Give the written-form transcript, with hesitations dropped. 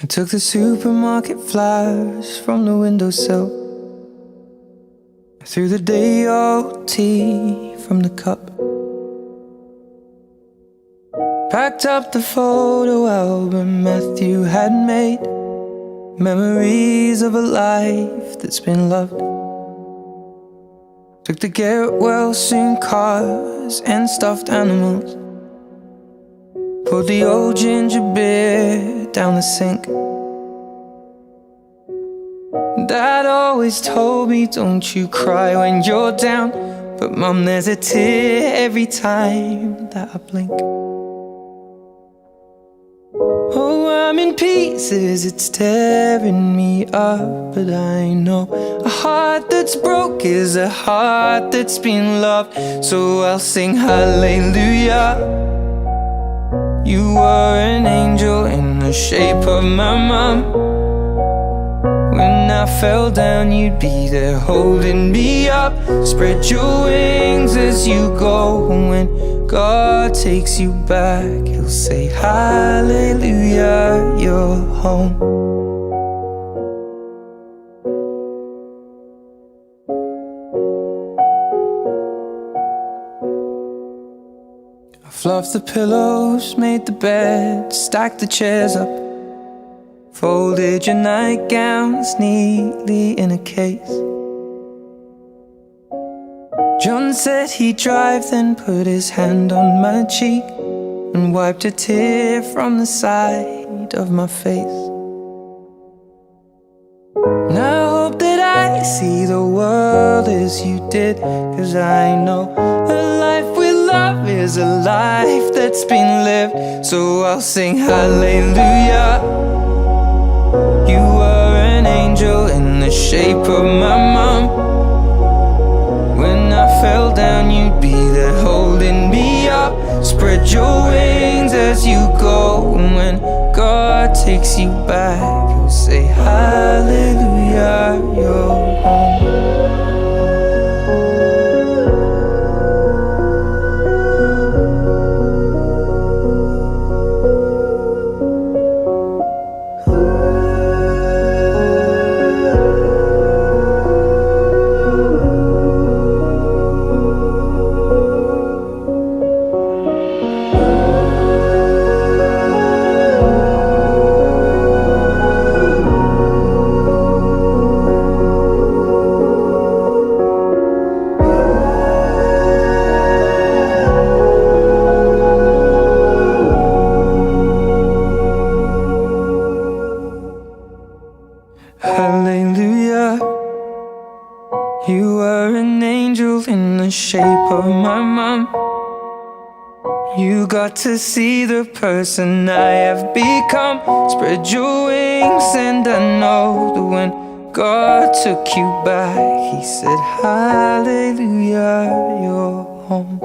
took the supermarket flowers from the windowsill. I threw the day-old tea from the cup. Packed up the photo album Matthew had made, memories of a life that's been loved. Took the get well soon cars and stuffed animals. Poured the old ginger beer down the sink. Dad always told me, don't you cry when you're down, but Mum, there's a tear every time that I blink. Oh, I'm in pieces, it's tearing me up, but I know a heart that's broke is a heart that's been loved. So I'll sing hallelujah. You were an angel in the shape of my mom. When I fell down, you'd be there holding me up. Spread your wings as you go. When God takes you back, He'll say hallelujah, you're home. I fluffed the pillows, made the bed, stacked the chairs up, folded your nightgowns neatly in a case. John said he'd drive, then put his hand on my cheek and wiped a tear from the side of my face. And I hope that I see the world as you did, 'cause I know a life with love is a life that's been lived. So I'll sing hallelujah. You were an angel in the shape of my mom. When I fell down, you'd be there holding me up. Spread your wings as you go. And when God takes you back, He'll say hallelujah, you're home. Hallelujah. You were an angel in the shape of my mom. You got to see the person I have become. Spread your wings and I know that when God took you back, He said hallelujah, you're home.